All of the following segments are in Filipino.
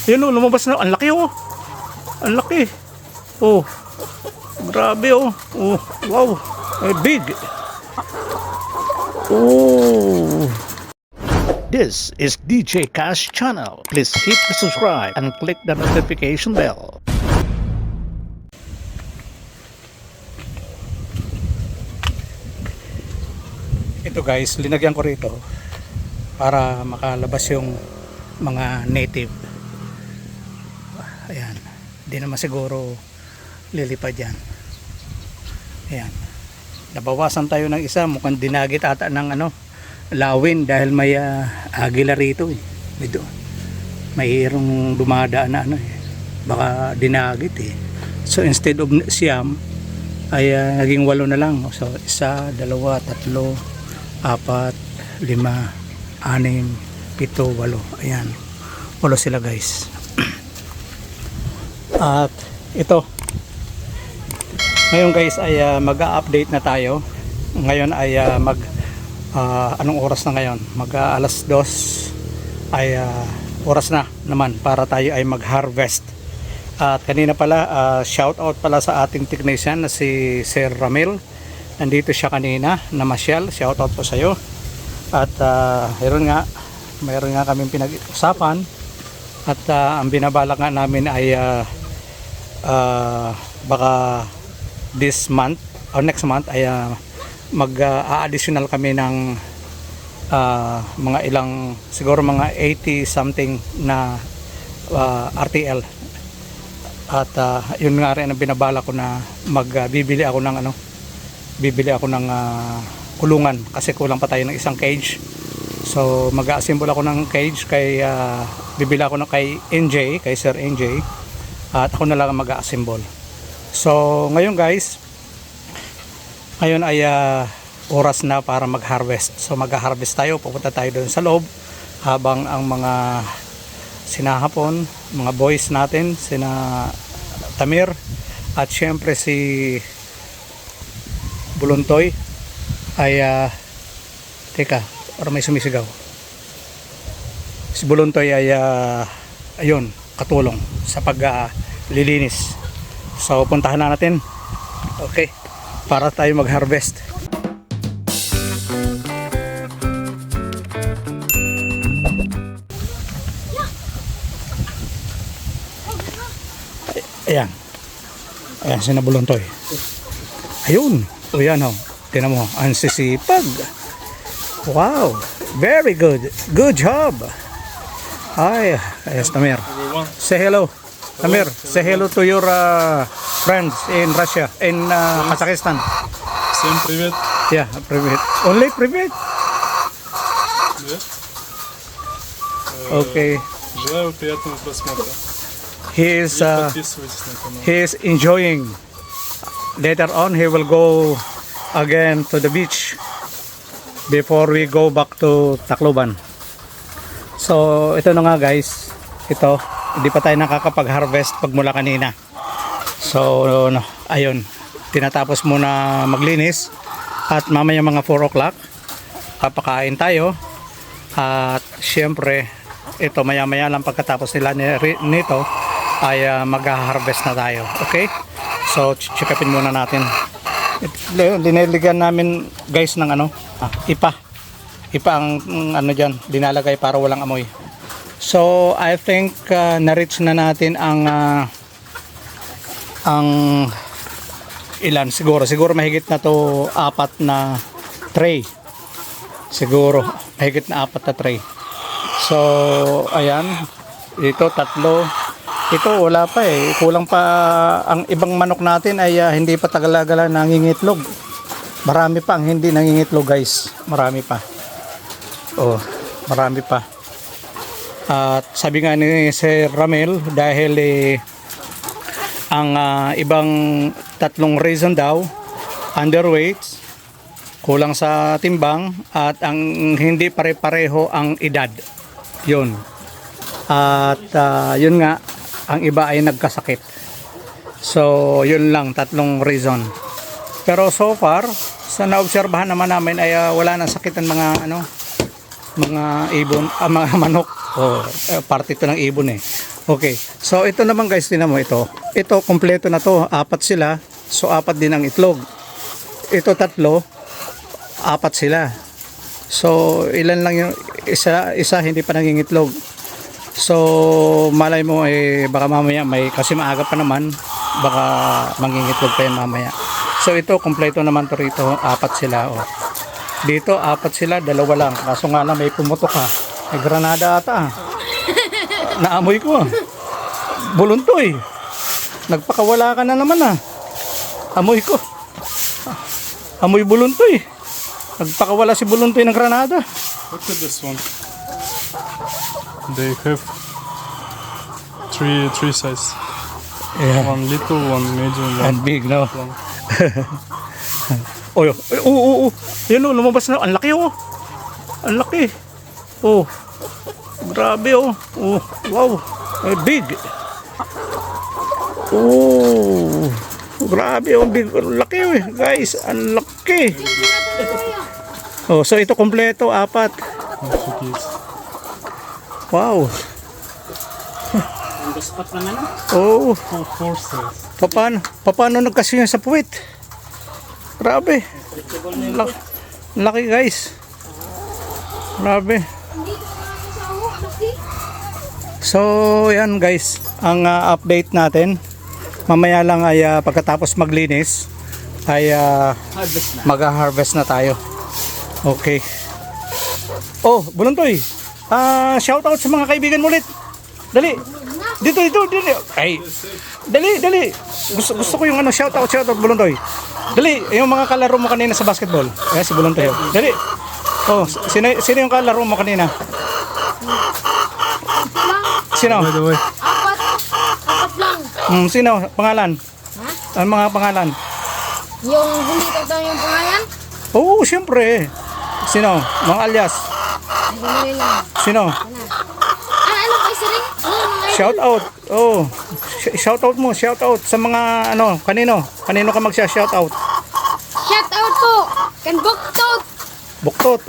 Yun oh, lumabas na. Ang laki oh. Ang laki. Oh. Grabe oh. Oh, wow. Big. Oh. This is DJ Cash channel. Please hit the subscribe and click the notification bell. Ito guys, linagyan ko rito para makalabas yung mga native. Ayan, hindi naman siguro lilipad yan. Ayan, nabawasan tayo ng isa, mukhang dinagit ata ng lawin dahil may agila rito eh. Mayroong dumadaan na baka dinagit eh. So instead of siyam ay naging 8 na lang. So 1, 2, 3, 4, 5, 6, 7, 8. Ayan, 8 sila guys. At ito ngayon guys ay mag-update na tayo. Ngayon ay anong oras na ngayon? Alas 2 ay oras na naman para tayo ay mag-harvest. At kanina pala shout out pala sa ating technician na si Sir Ramil. Nandito siya kanina na Masyal. Shout out po sa iyo. At mayroon nga kaming pinag-usapan at ang binabalak nga namin ay baka this month or next month ay mag-additional kami ng mga ilang, siguro mga 80 something na RTL. At yun nga rin ang binabala ko na bibili ako ng kulungan kasi kulang pa tayo ng isang cage. So mag-assemble ako ng cage bibili ako kay NJ, kay Sir NJ, at ako na lang mag-assemble. So ngayon guys, ngayon ay oras na para mag-harvest. So mag-harvest tayo, pupunta tayo doon sa loob habang ang mga sinahapon, mga boys natin, sina Tamir at syempre si Buluntoy ay teka, para may sumisigaw. Si Buluntoy ay ayun, katulong sa paglilinis. So puntahan na natin. Okay, para tayo mag-harvest. Ayan. Ayan si Buluntoy. Ayun. O yan ho. Tingnan mo, ang sisipag. Wow, very good. Good job. Hi, yes, Tamir. Say hello. Tamir, say hello to your friends in Russia, in Kazakhstan. Всем привет. Yeah, привет. Only привет? Да? Okay. Желаю приятного просмотра. He is Подписывайтесь на канал. he is enjoying. Later on, he will go again to the beach before we go back to Tacloban. So ito na nga guys, ito hindi pa tayo nakakapag-harvest pagmula kanina. So ayun, tinatapos muna maglinis at mamaya mga 4 o'clock papakain tayo. At syempre ito maya maya lang pagkatapos nila nito ay mag-harvest na tayo. Okay, so check-upin muna natin. Liniligan namin guys ng ipa ang dyan dinalagay para walang amoy. So I think na-reach na natin ang ilan, siguro mahigit na to 4 na tray, siguro mahigit na 4 na tray. So ayan, ito 3. Ito wala pa kulang pa. Ang ibang manok natin ay hindi pa tagal-tagala nangingitlog. Marami pa ang hindi nangingitlog guys, marami pa. Oh, marami pa. At sabi nga ni Sir Ramel, dahil ang ibang 3 reason daw, underweight, kulang sa timbang, at ang hindi pare-pareho ang edad. Yun. At yun nga, ang iba ay nagkasakit. So yun lang, 3 reason. Pero so far sa naobserbahan naman namin ay wala nang sakit ang mga ibon, mga manok. Parte ito ng ibon Okay. So ito naman guys, tinan mo ito. Ito kompleto na to. 4 sila. So 4 din ang itlog. Ito 3, 4 sila. So ilan lang yung isa hindi pa nangingitlog. So malay mo baka mamaya kasi maaga pa naman, baka mangingitlog pa yan mamaya. So ito kompleto naman to rito. 4 sila. Oh. Dito 4 sila, 2 lang. Kaso nga lang may pumutok ha. May granada ata. Naamoy ko. Buluntoy. Nagpakawala ka na naman ah. Amoy ko. Amoy buluntoy. Nagpakawala si buluntoy ng granada. Look at this one. They have three size. Yeah. One little, one medium, one And big, no? long. Oh, oo. Yan oh, lumabas na. Ang laki oh. Ang laki. Oh. Grabe oh. Oh, wow. Big. Oh. Grabe oh, big. Ang laki oh, guys. Ang laki. Oh, so ito kompleto, 4. Wow. Oh. Four size. Paano nagkasya sa puwit? Grabe. Laki guys. Grabe. So yan guys, ang update natin. Mamaya lang ay pagkatapos maglinis ay mag-harvest na tayo. Okay. Oh, Buluntoy. Shout out sa mga kaibigan mo ulit. Dali. Dito. Ay. Dali. Gusto ko yung shout out Buluntoy. Dali, yung mga kalaro mo kanina sa basketball. Si Buluntoy. Dali. Oh, sino yung kalaro mo kanina? Sino? By the way, Apat lang. Sino? Pangalan? Ha? Ang mga pangalan? Yung hindi totoo yung pangalan? Oo, siyempre. Sino? Mga alias? Ay, ganun lang. Sino? Ano pa isa rin? Shout out. Oh. Shout out mo, shout out sa mga kanino? Kanino ka magsha-shout out? Shout out po! Kan Buktot! Buktot.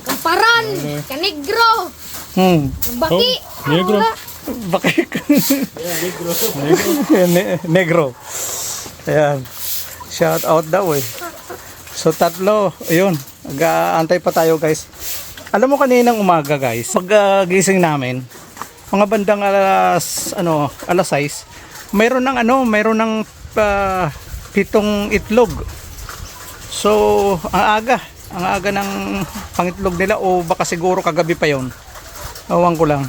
Kan Paran! Kan Negro! Kan Baki! Negro. Wala. Bakit? Negro. Ayan. Shout out daw eh. So 3, ayun. Nag-aantay pa tayo guys. Alam mo kaninang umaga guys, pag gising namin, mga bandang alas 6, mayroon ng 7 itlog. So, ang aga ng pangitlog nila o baka siguro kagabi pa 'yon. Awan ko lang.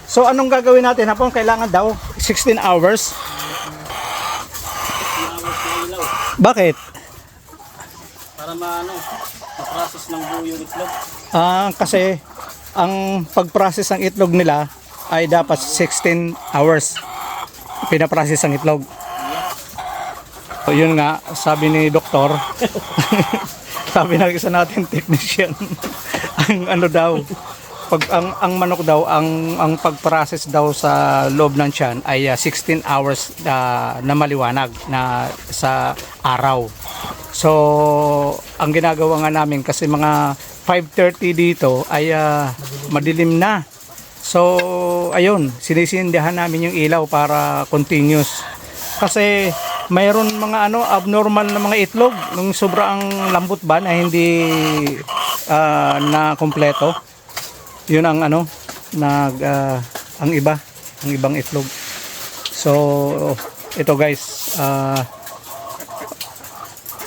So, anong gagawin natin? Hapon kailangan daw 16 hours. Bakit? Para ma-process ng buo yung itlog. Kasi ang pag-process ng itlog nila ay dapat 16 hours. Pinaprocess ang itlog. So, yun nga, sabi ni doktor, sabi ng isa natin technician, ang daw, pag ang manok daw, ang pag-process daw sa loob ng tiyan ay 16 hours na maliwanag na sa araw. So, ang ginagawa nga namin kasi mga 5:30 dito ay madilim na. So, ayun, sinisindihan namin yung ilaw para continuous. Kasi mayroon mga abnormal na mga itlog nung sobrang lambot ba na hindi na kompleto. Yun ang ang ibang itlog. So, ito guys,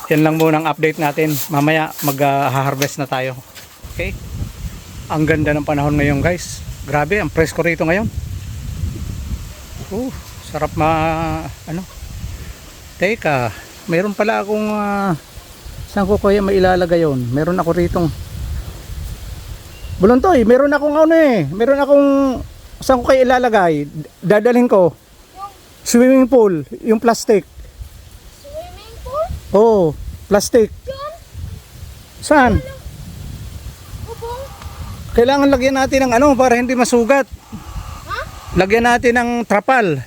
yan lang muna ang update natin. Mamaya mag-harvest na tayo. Okay? Ang ganda ng panahon ngayon guys. Grabe, ang presko rito ngayon. Sarap Teka, meron pala akong saan ko kaya mailalagay yun? Meron ako ritong Buluntoy, meron akong meron akong saan ko kaya ilalagay? Dadalhin ko swimming pool, yung plastic. Swimming pool? Oh, plastic. Saan? Bubong? Kailangan lagyan natin ng para hindi masugat. Ha? Lagyan natin ng trapal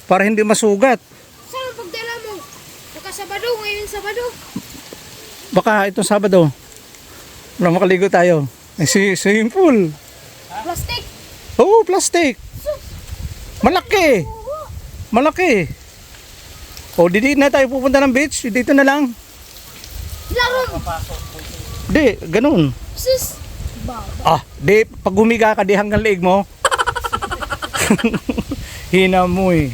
para hindi masugat. Saan ang pagdala mo? Sabado, ngayon Sabado. Baka itong Sabado. Wala makaligo tayo. Swimming pool. Plastic. Oo, plastic. Malaki. Malaki. O, di na tayo pupunta ng beach. Dito na lang. Laron. Di, ganun. Sis. Di, pag humiga ka, di hanggang leeg mo. Hina mo eh.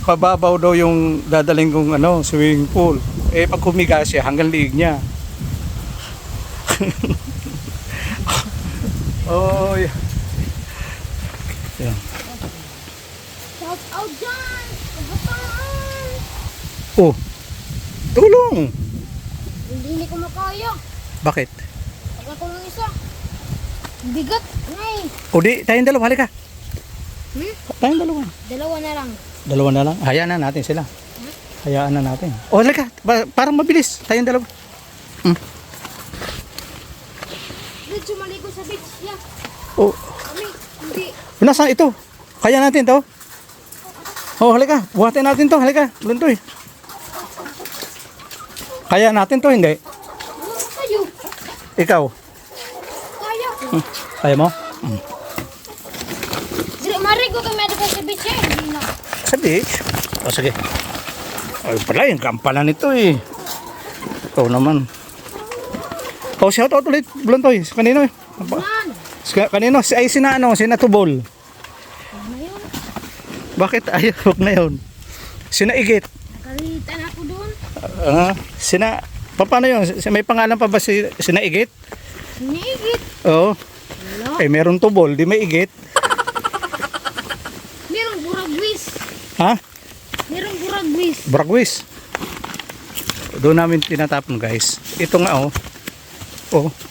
Pababaw daw yung dadaling kong swimming pool. Eh, pag humiga siya, hanggang leeg niya. Oh, yeah. Yan. Shout out dyan. Kabataan. Oh, tulong. Hindi ko makaya. Bakit? Pag ako ng isa. Bigat. Ngay. O di, tayong dalawa, halika. Tayong dalawa. Dalawa na lang. Dalawa na lang. Hayaan na natin sila. Hayaan na natin. O, halika. Parang mabilis. Tayong dalawa. Dito maligo sa beach. Yeah. O, Kami. Hindi. nasaan ito? Kaya natin to? O, halika. Buhatin natin to. Halika. Luntoy. Kaya natin to, hindi? Kayo. Ikaw. Kaya ko. Kaya mo? Dire marigo kami dito sa beach eh. Hindi na. Sa beach? O, sige. Ay, pala, yung kampalan nito eh. Ikaw naman. O, shout out ulit. Blontoy. Sa kanino eh? Man. Kanino? Ay, sina Tubol. Ano yun? Bakit? Ay, huwag na yun. Sina Igit. Nakalitan ako doon. Paano yun? May pangalan pa ba sina Igit? Sinigit. Oo. Wala. Eh, meron Tubol. Di may Igit. Merong buragwis. Ha? Merong buragwis. Bragwis. Doon namin tinatapon guys. Ito nga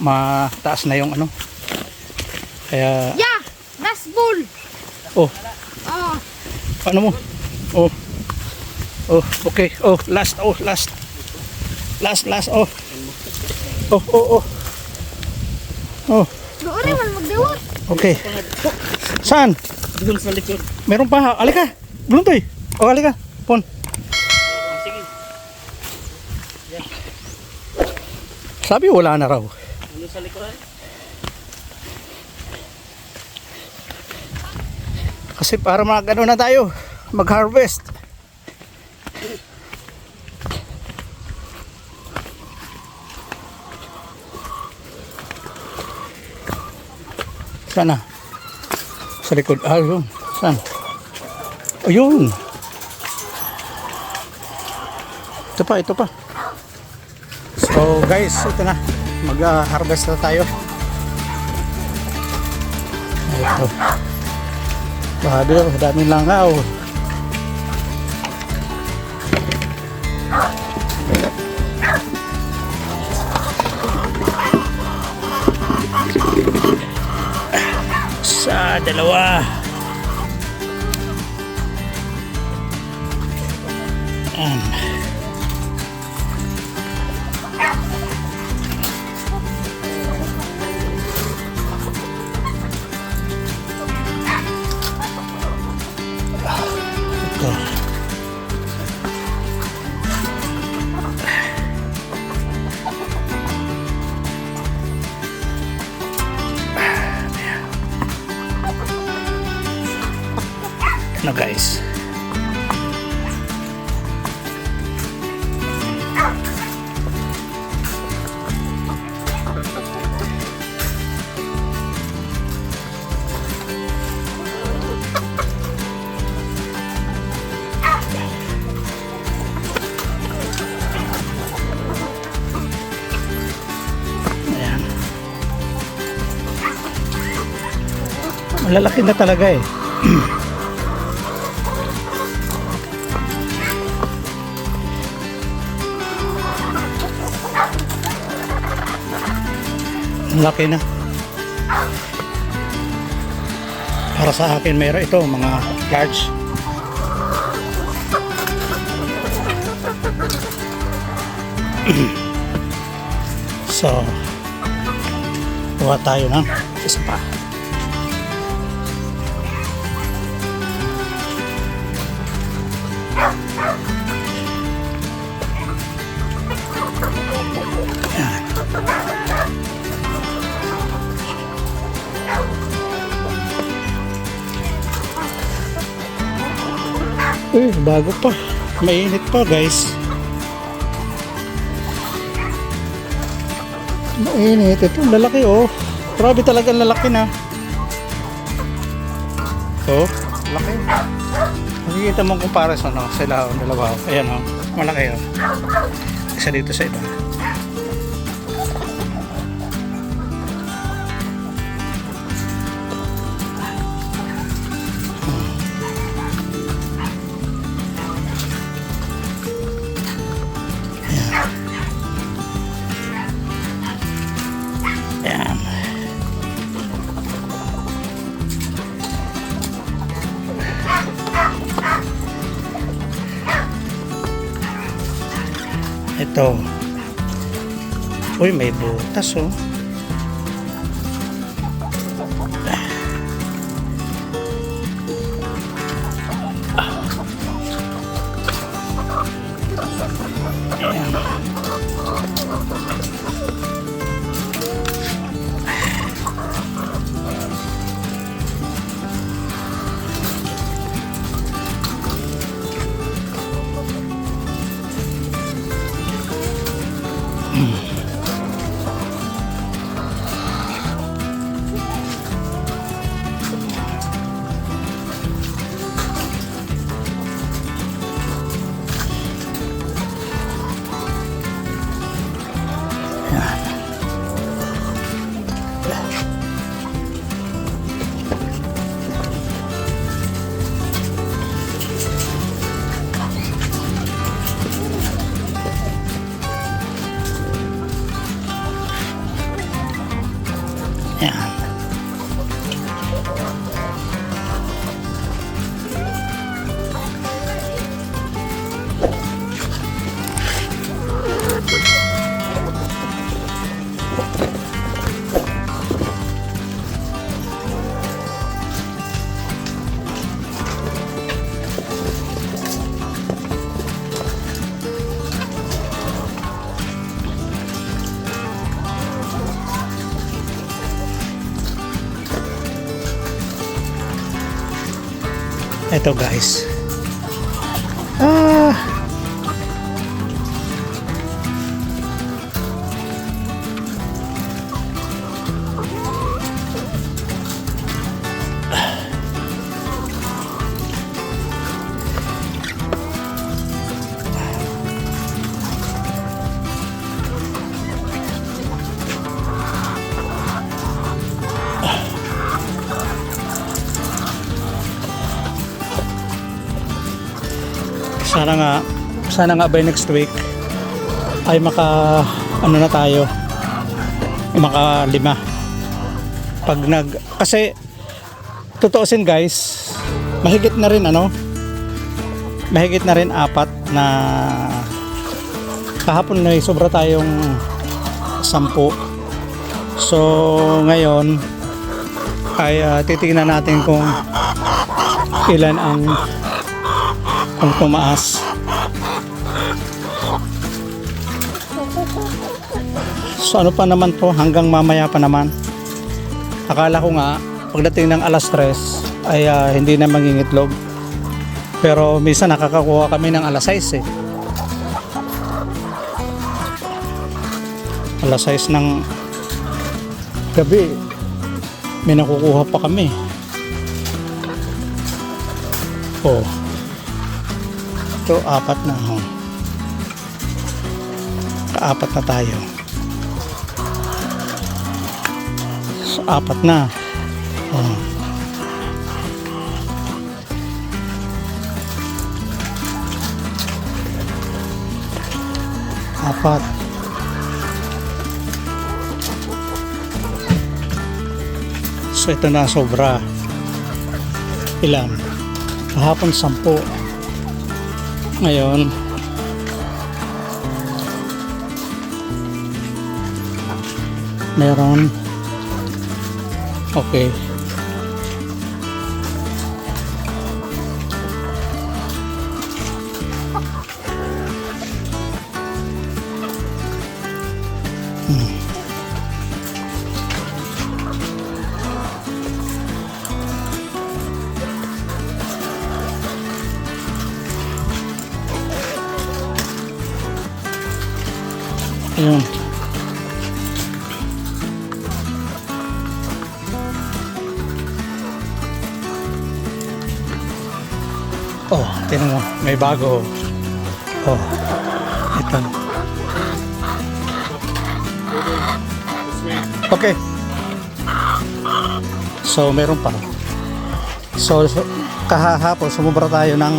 mataas na yung Kaya, Yeah! Last bull! oh, Oh, paano mo? Oh, okay. Last, last. Last, oh. doon rin man magdawat. Okay. Saan? Doon sa likod. Meron pa. Alika. Bluntoy. Alika. Pon. Sige. Sabi wala na raw. Doon sa likod. Kasi para na tayo. Mag-harvest. Sana. Sa likod. Yun. Saan? Ayun. Ito pa. So guys, ito na. Mag-harvest na tayo. Ito. Bahabi daw, daming langaw. Sa dalawa. Ito. Ano guys? Ayan. Malalaki na talaga eh. Laki na. Para sa akin mayroon ito mga large. So kuha tayo ng isa pa. Bago pa. Mainit pa, guys. Mainit. Ito, lalaki, oh. Grabe talaga lalaki na. Oh, laki. Makikita mo comparison, no? Sila, oh, dalawa. Ayan, oh. Malaki, oh. Isa dito sa iba. Ayan. Ito. Uy, may butas, oh. Ayan. Ayan. Ito, guys. Sana nga by next week ay ano na tayo, maka 5 pag kasi tutuusin, guys, mahigit na rin 4 na kahapon na sobra tayong 10. So ngayon ay titingnan natin kung ilan ang tumaas. So ano pa naman to, hanggang mamaya pa naman. Akala ko nga pagdating ng alas 3 ay hindi na mangingitlog, pero minsan nakakakuha kami ng alas 6 eh. Alas 6 ng gabi may nakukuha pa kami. Oh, ito 4 na, oh. Ka-4 na tayo. So 4 na, oh. Apat. So ito na sobra. Ilan? Kahapon 10. Ngayon meron. Okay. Ayun. Oh, tingnan mo, may bago. Oh, ito. Okay. So, meron pa. So kahapon sumubra tayo ng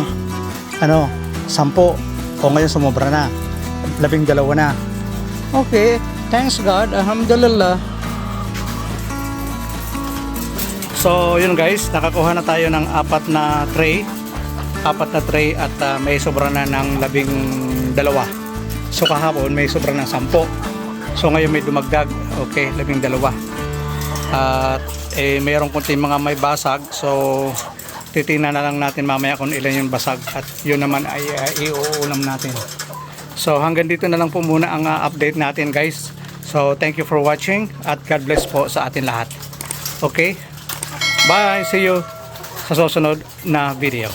10. O ngayon sumubra na. 12 na. Okay, thanks God. Alhamdulillah. So, yun guys, nakakuha na tayo ng 4 na tray at may sobra na ng 12. So kahapon may sobra ng 10. So ngayon may dumagdag. Okay, 12. At mayroong kunting mga may basag. So titingnan na lang natin mamaya kung ilan yung basag at yun naman ay iuulam natin. So hanggang dito na lang po muna ang update natin guys. So thank you for watching at God bless po sa atin lahat. Okay? Bye! See you sa susunod na video.